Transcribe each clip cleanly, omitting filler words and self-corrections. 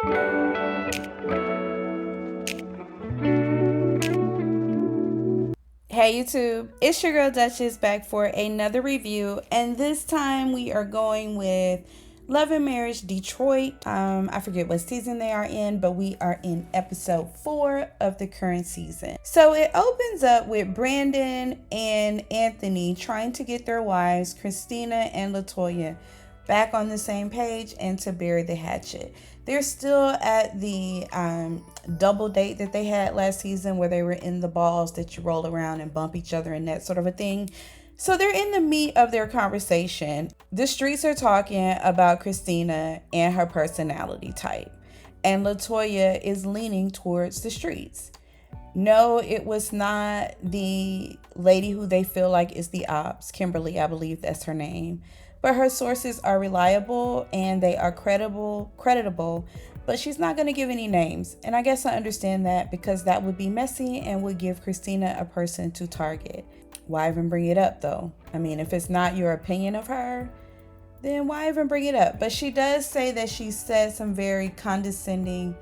Hey YouTube, it's your girl Duchess back for another review, and this time we are going with Love and Marriage Detroit. I forget what season they are in, but we are in episode 4 of the current season. So it opens up with Brandon and Anthony trying to get their wives, Christina and Latoya, back on the same page and to bury the hatchet. They're still at the double date that they had last season where they were in the balls that you roll around and bump each other and that sort of a thing. So they're in the meat of their conversation. The streets are talking about Christina and her personality type, and Latoya is leaning towards the streets. No, it was not the lady who they feel like is the ops, Kimberly, I believe that's her name. But her sources are reliable and they are creditable, but she's not going to give any names. And I guess I understand that because that would be messy and would give Christina a person to target. Why even bring it up though? I mean, if it's not your opinion of her, then why even bring it up? But she does say that she said some very condescending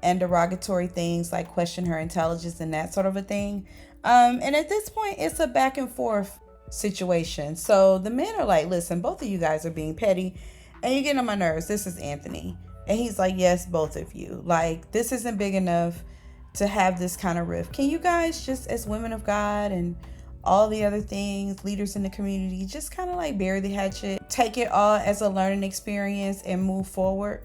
and derogatory things like question her intelligence and that sort of a thing. And at this point, it's a back and forth situation. So the men are like, listen, both of you guys are being petty and you're getting on my nerves. This is Anthony. And he's like, yes, both of you. Like, this isn't big enough to have this kind of rift. Can you guys just, as women of God and all the other things, leaders in the community, just kind of like bury the hatchet, take it all as a learning experience and move forward?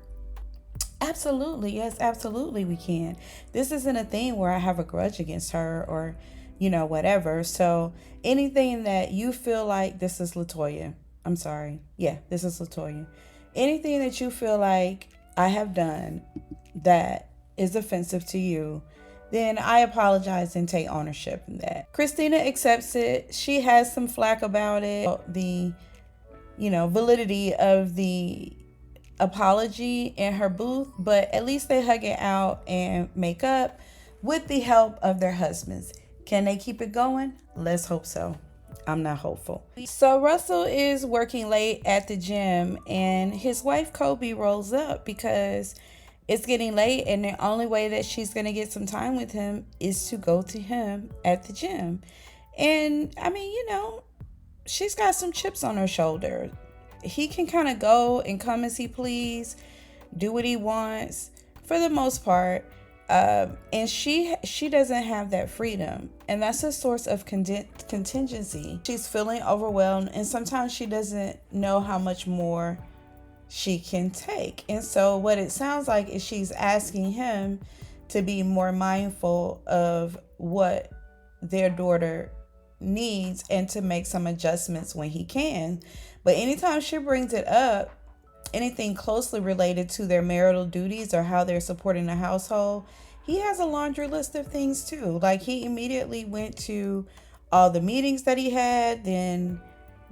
Absolutely. Yes, absolutely we can. This isn't a thing where I have a grudge against her or, whatever. So anything that you feel like, this is Latoya. I'm sorry. Yeah, this is Latoya. Anything that you feel like I have done that is offensive to you, then I apologize and take ownership in that. Christina accepts it. She has some flack about it. The, validity of the apology in her booth, but at least they hug it out and make up with the help of their husbands. Can they keep it going? Let's hope so. I'm not hopeful. So Russell is working late at the gym and his wife Kobe rolls up because it's getting late and the only way that she's going to get some time with him is to go to him at the gym. And I mean, she's got some chips on her shoulder. He can kind of go and come as he please, do what he wants for the most part. And she doesn't have that freedom. And that's a source of contingency. She's feeling overwhelmed and sometimes she doesn't know how much more she can take. And so what it sounds like is she's asking him to be more mindful of what their daughter needs and to make some adjustments when he can. But anytime she brings it up, anything closely related to their marital duties or how they're supporting the household, he has a laundry list of things too. Like he immediately went to all the meetings that he had, then,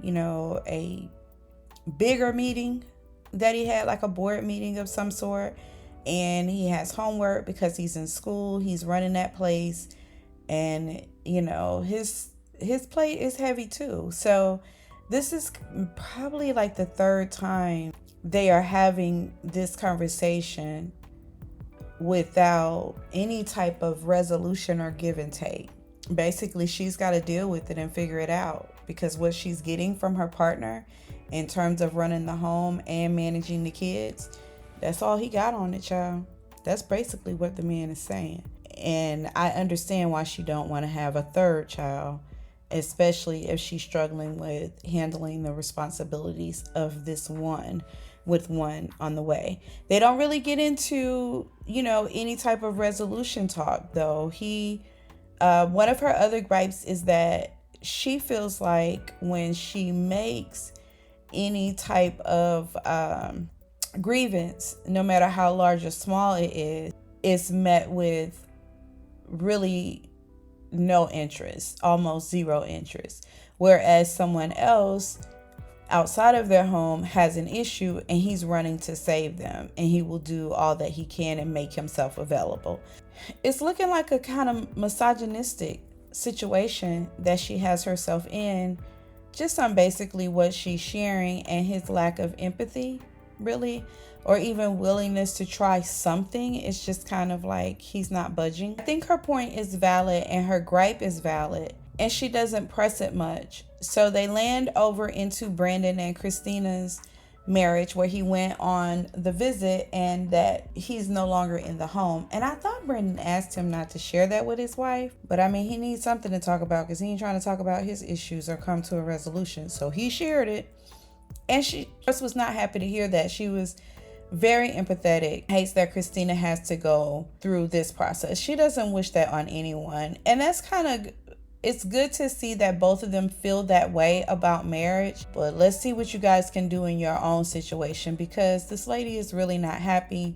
a bigger meeting that he had, like a board meeting of some sort. And he has homework because he's in school, he's running that place. And, his plate is heavy too. So this is probably like the third time they are having this conversation without any type of resolution or give and take. Basically, she's got to deal with it and figure it out because what she's getting from her partner in terms of running the home and managing the kids, that's all he got on it, child. That's basically what the man is saying. And I understand why she don't want to have a third child, especially if she's struggling with handling the responsibilities of this one with one on the way. They don't really get into, any type of resolution talk though. One of her other gripes is that she feels like when she makes any type of grievance, no matter how large or small it is, it's met with really no interest, almost zero interest. Whereas someone else outside of their home has an issue and he's running to save them and he will do all that he can and make himself available. It's looking like a kind of misogynistic situation that she has herself in, just on basically what she's sharing and his lack of empathy really, or even willingness to try something. It's just kind of like he's not budging. I think her point is valid and her gripe is valid, and she doesn't press it much. So they land over into Brandon and Christina's marriage, where he went on the visit and that he's no longer in the home. And I thought Brandon asked him not to share that with his wife, but I mean, he needs something to talk about because he ain't trying to talk about his issues or come to a resolution. So he shared it, and she just was not happy to hear that. She was very empathetic, hates that Christina has to go through this process. She doesn't wish that on anyone, and that's kind of, it's good to see that both of them feel that way about marriage. But let's see what you guys can do in your own situation, because this lady is really not happy,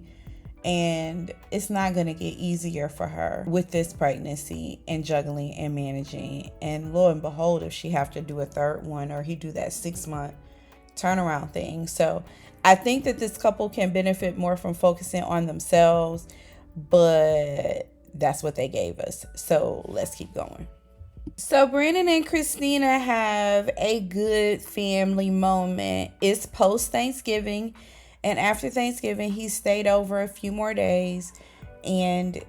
and it's not going to get easier for her with this pregnancy and juggling and managing. And lo and behold, if she have to do a third one, or he do that 6-month turnaround thing. So I think that this couple can benefit more from focusing on themselves, but that's what they gave us. So let's keep going. So Brandon and Christina have a good family moment. It's post Thanksgiving, and after Thanksgiving he stayed over a few more days, and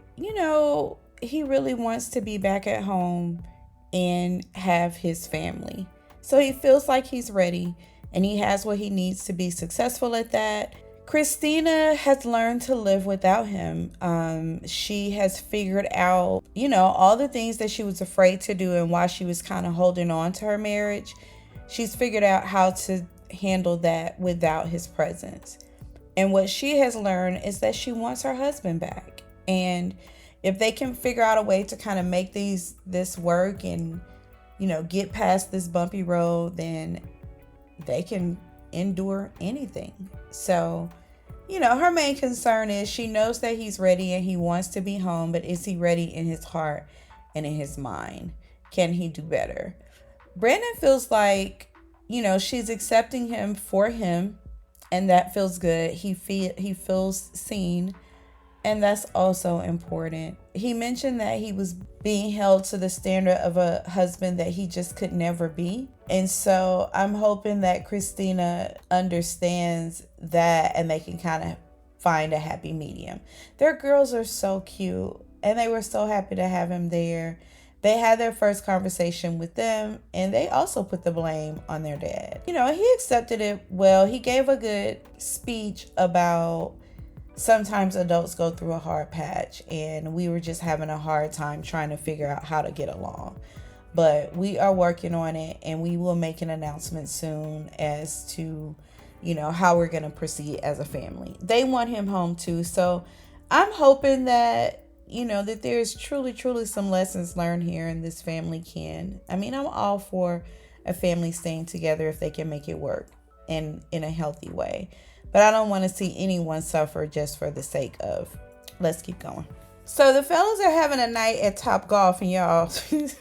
he really wants to be back at home and have his family. So he feels like he's ready, and he has what he needs to be successful at that. Christina has learned to live without him. She has figured out, all the things that she was afraid to do and why she was kind of holding on to her marriage. She's figured out how to handle that without his presence. And what she has learned is that she wants her husband back. And if they can figure out a way to kind of make this work and, get past this bumpy road, then they can endure anything. So, her main concern is she knows that he's ready and he wants to be home, but is he ready in his heart and in his mind? Can he do better? Brandon feels like, she's accepting him for him, and that feels good. He feels seen, and that's also important. He mentioned that he was being held to the standard of a husband that he just could never be. And so I'm hoping that Christina understands that and they can kind of find a happy medium. Their girls are so cute, and they were so happy to have him there. They had their first conversation with them, and they also put the blame on their dad. He accepted it well. He gave a good speech about sometimes adults go through a hard patch, and we were just having a hard time trying to figure out how to get along. But we are working on it, and we will make an announcement soon as to, how we're going to proceed as a family. They want him home too. So I'm hoping that, that there's truly, truly some lessons learned here, and this family can. I'm all for a family staying together if they can make it work in a healthy way. But I don't want to see anyone suffer just for the sake of. Let's keep going. So the fellas are having a night at Top Golf, and y'all, as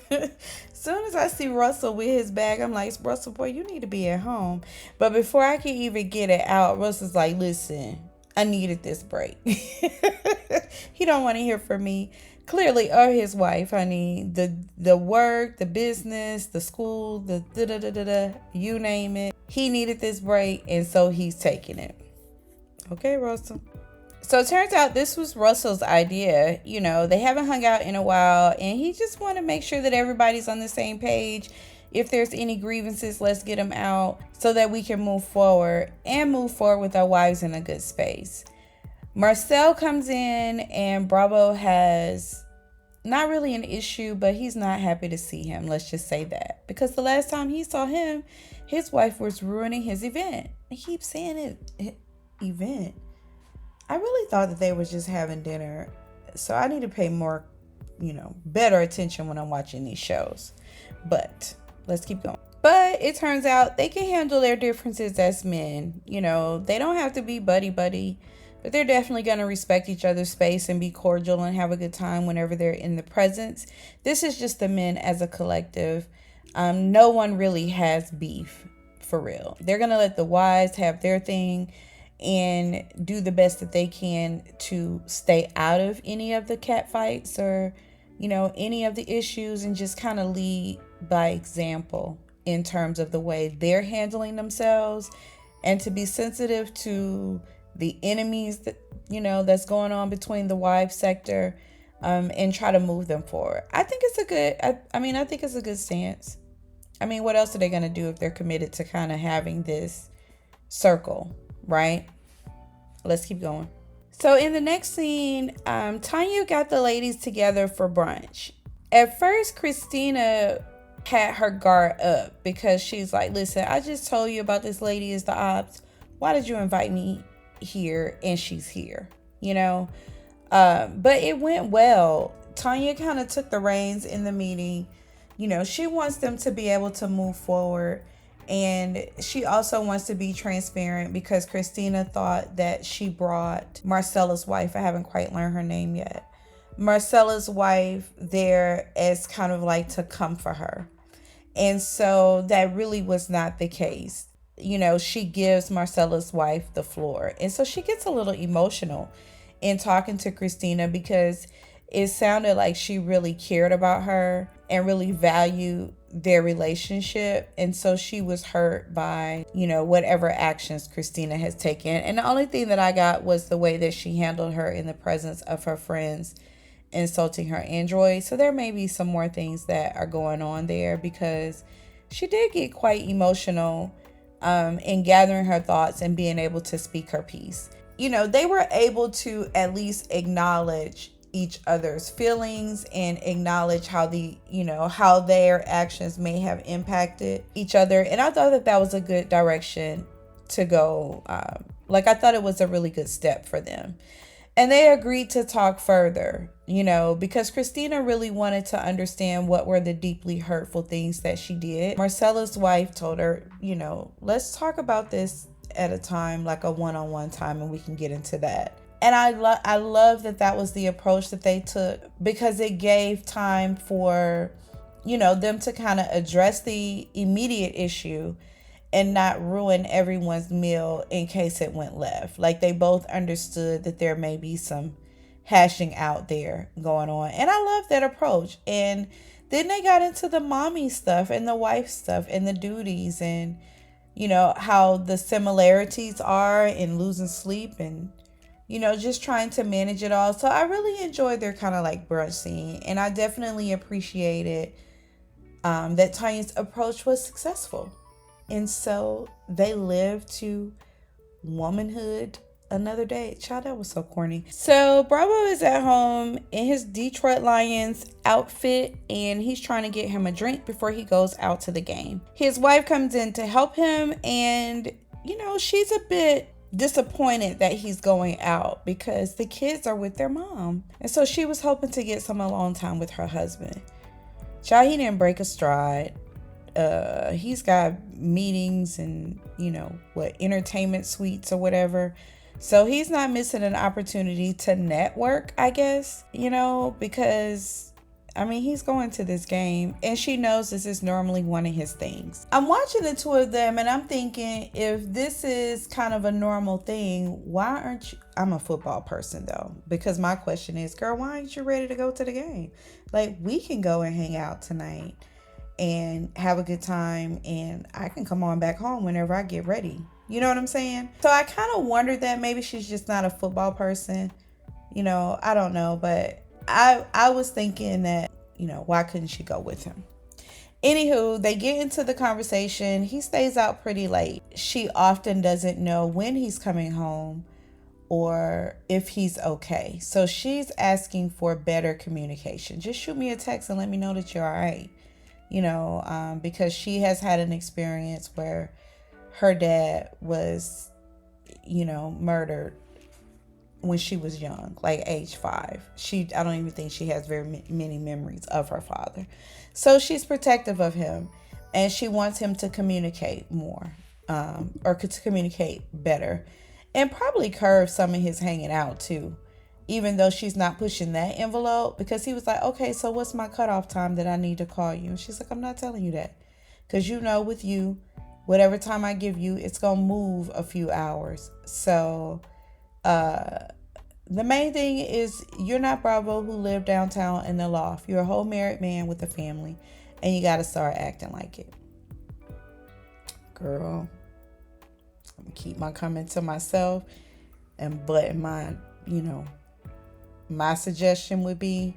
soon as I see Russell with his bag, I'm like, Russell, boy, you need to be at home. But before I can even get it out, Russell's like, listen, I needed this break. He don't want to hear from me, clearly, or his wife, honey. The work, the business, the school, the da-da-da-da-da, you name it. He needed this break, and so he's taking it. Okay, Russell. So it turns out this was Russell's idea. They haven't hung out in a while, and he just want to make sure that everybody's on the same page. If there's any grievances, let's get them out so that we can move forward with our wives in a good space. Marcel comes in, and Bravo has not really an issue, but he's not happy to see him. Let's just say that. Because the last time he saw him, his wife was ruining his event. He keeps saying it, event. I really thought that they were just having dinner. So I need to pay more, better attention when I'm watching these shows. But let's keep going. But it turns out they can handle their differences as men. They don't have to be buddy-buddy, but they're definitely going to respect each other's space and be cordial and have a good time whenever they're in the presence. This is just the men as a collective. No one really has beef, for real. They're going to let the wives have their thing and do the best that they can to stay out of any of the cat fights or, any of the issues, and just kind of lead by example in terms of the way they're handling themselves and to be sensitive to the enemies that, that's going on between the wife sector, and try to move them forward. I think it's a good, I think it's a good stance. I mean, what else are they going to do if they're committed to kind of having this circle, right? Let's keep going. So in the next scene, Tanya got the ladies together for brunch. At first, Christina had her guard up because she's like, listen, I just told you about this lady is the ops. Why did you invite me here and she's here? But it went well. Tanya kind of took the reins in the meeting. She wants them to be able to move forward. And she also wants to be transparent because Christina thought that she brought Marcella's wife, I haven't quite learned her name yet, Marcella's wife there as kind of like to come for her. And so that really was not the case. She gives Marcella's wife the floor. And so she gets a little emotional in talking to Christina because it sounded like she really cared about her and really valued their relationship. And so she was hurt by, whatever actions Christina has taken. And the only thing that I got was the way that she handled her in the presence of her friends, insulting her android. So there may be some more things that are going on there because she did get quite emotional in gathering her thoughts and being able to speak her piece. They were able to at least acknowledge each other's feelings and acknowledge how how their actions may have impacted each other. And I thought that was a good direction to go. I thought it was a really good step for them. And they agreed to talk further, because Christina really wanted to understand what were the deeply hurtful things that she did. Marcella's wife told her, let's talk about this at a time, like a one-on-one time, and we can get into that. And I love that was the approach that they took because it gave time for, them to kind of address the immediate issue and not ruin everyone's meal in case it went left. Like they both understood that there may be some hashing out there going on. And I love that approach. And then they got into the mommy stuff and the wife stuff and the duties and, how the similarities are in losing sleep and, just trying to manage it all. So I really enjoyed their kind of like brunch scene. And I definitely appreciated that Tanya's approach was successful. And so they lived to womanhood another day. Child, that was so corny. So Bravo is at home in his Detroit Lions outfit and he's trying to get him a drink before he goes out to the game. His wife comes in to help him and, she's a bit disappointed that he's going out because the kids are with their mom. And so she was hoping to get some alone time with her husband. Child, he didn't break a stride. He's got meetings and, entertainment suites or whatever. So he's not missing an opportunity to network, I guess, because, he's going to this game and she knows this is normally one of his things. I'm watching the two of them and I'm thinking if this is kind of a normal thing, why aren't you? I'm a football person though, because my question is, girl, why aren't you ready to go to the game? Like we can go and hang out tonight and have a good time and I can come on back home whenever I get ready. You know what I'm saying? So I kind of wondered that maybe she's just not a football person. I don't know, but I was thinking that, why couldn't she go with him? Anywho, they get into the conversation. He stays out pretty late. She often doesn't know when he's coming home or if he's okay. So she's asking for better communication. Just shoot me a text and let me know that you're all right. Because she has had an experience where her dad was, murdered when she was young, like age 5. I don't even think she has very many memories of her father. So she's protective of him and she wants him to communicate more, or to communicate better and probably curb some of his hanging out too, even though she's not pushing that envelope, because he was like, okay, so what's my cutoff time that I need to call you? And she's like, I'm not telling you that because with you, whatever time I give you, it's going to move a few hours. So, the main thing is you're not Bravo who live downtown in the loft. You're a whole married man with a family and you got to start acting like it. Girl, I'm gonna keep my comment to myself. But my suggestion would be,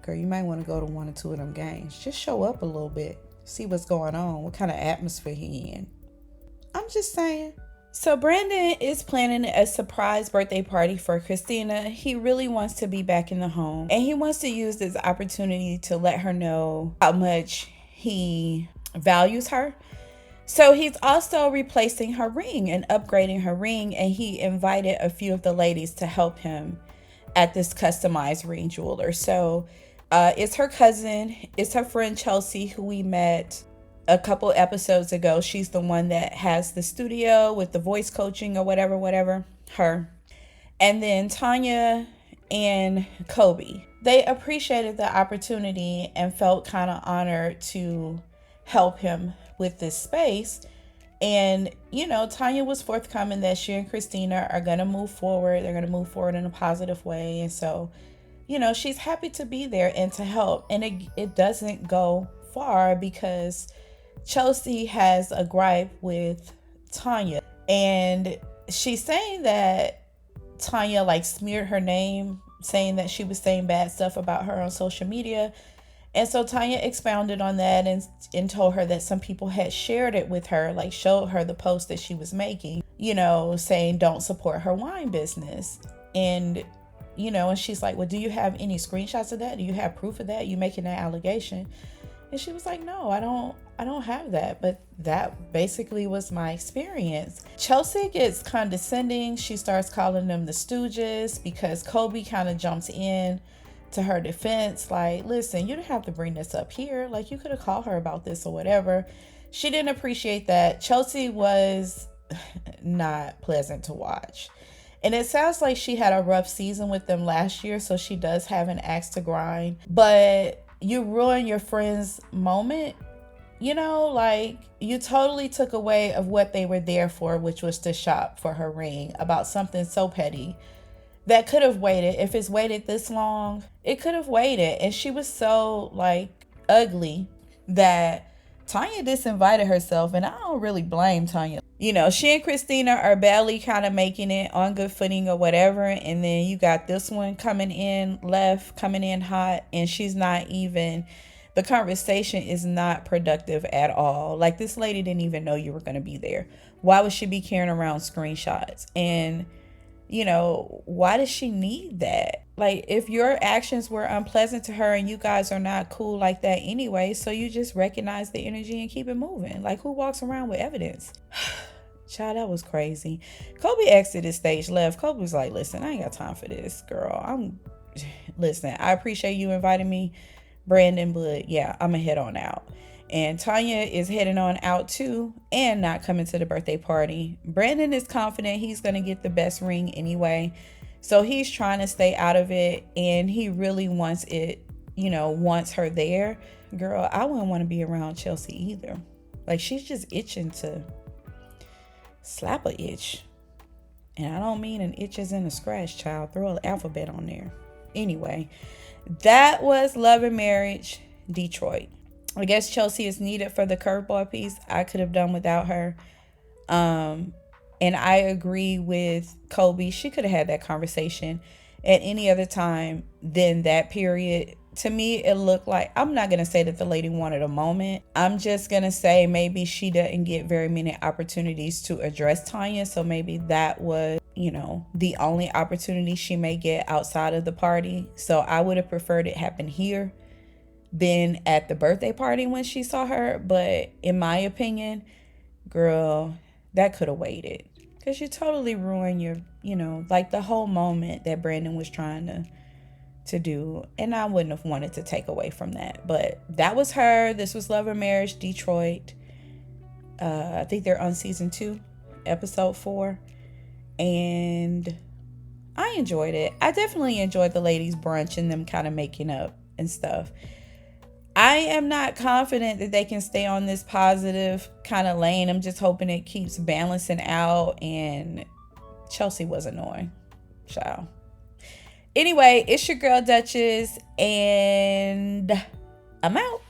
girl, you might want to go to one or two of them games. Just show up a little bit. See what's going on. What kind of atmosphere he in. I'm just saying. So Brandon is planning a surprise birthday party for Christina. He really wants to be back in the home. And he wants to use this opportunity to let her know how much he values her. So he's also replacing her ring and upgrading her ring. And he invited a few of the ladies to help him at this customized ring jeweler. So it's her cousin. It's her friend Chelsea, who we met a couple episodes ago. She's the one that has the studio with the voice coaching or whatever, her. And then Tanya and Kobe. They appreciated the opportunity and felt kind of honored to help him with this space. And, Tanya was forthcoming that she and Christina are going to move forward. They're going to move forward in a positive way. And so, she's happy to be there and to help. And it doesn't go far because Chelsea has a gripe with Tanya, and she's saying that Tanya smeared her name, saying that she was saying bad stuff about her on social media. And so Tanya expounded on that and told her that some people had shared it with her, showed her the post that she was making, saying don't support her wine business. And and she's like, well, do you have any screenshots of that? Do you have proof of that? You making that allegation? And she was like, no, I don't have that. But that basically was my experience. Chelsea gets condescending. She starts calling them the Stooges because Kobe kind of jumps in to her defense. Listen, you didn't have to bring this up here. You could have called her about this or whatever. She didn't appreciate that. Chelsea was not pleasant to watch. And it sounds like she had a rough season with them last year. So she does have an axe to grind. But you ruin your friend's moment, you totally took away of what they were there for, which was to shop for her ring about something so petty that could have waited. If it's waited this long, it could have waited. And she was so ugly that Tanya disinvited herself, and I don't really blame Tanya. She and Christina are barely kind of making it on good footing or whatever, and then you got this one coming in hot, and she's not even, the conversation is not productive at all. This lady didn't even know you were going to be there. Why would she be carrying around screenshots? And why does she need that? If your actions were unpleasant to her and you guys are not cool like that anyway, so you just recognize the energy and keep it moving. Who walks around with evidence? Child, that was crazy. Kobe exited stage left. Kobe was like, listen, I ain't got time for this, girl. Listen, I appreciate you inviting me, Brandon, but yeah, I'm gonna head on out. And Tanya is heading on out too and not coming to the birthday party. Brandon is confident he's going to get the best ring anyway. So he's trying to stay out of it, and he really wants it, wants her there. Girl, I wouldn't want to be around Chelsea either. She's just itching to slap a itch. And I don't mean an itch as in a scratch, child. Throw an alphabet on there. Anyway, that was Love and Marriage Detroit. I guess Chelsea is needed for the curveball piece. I could have done without her. And I agree with Kobe. She could have had that conversation at any other time than that period. To me, it looked like, I'm not going to say that the lady wanted a moment. I'm just going to say maybe she didn't get very many opportunities to address Tanya. So maybe that was, the only opportunity she may get outside of the party. So I would have preferred it happen here than at the birthday party when she saw her. But in my opinion, girl, that could have waited, because you totally ruined your, the whole moment that Brandon was trying to do. And I wouldn't have wanted to take away from that. But that was her. This was Love and Marriage Detroit. I think they're on season 2, episode 4. And I enjoyed it. I definitely enjoyed the ladies' brunch and them kind of making up and stuff. I am not confident that they can stay on this positive kind of lane. I'm just hoping it keeps balancing out. And Chelsea was annoying. Child. Anyway, it's your girl Duchess, and I'm out.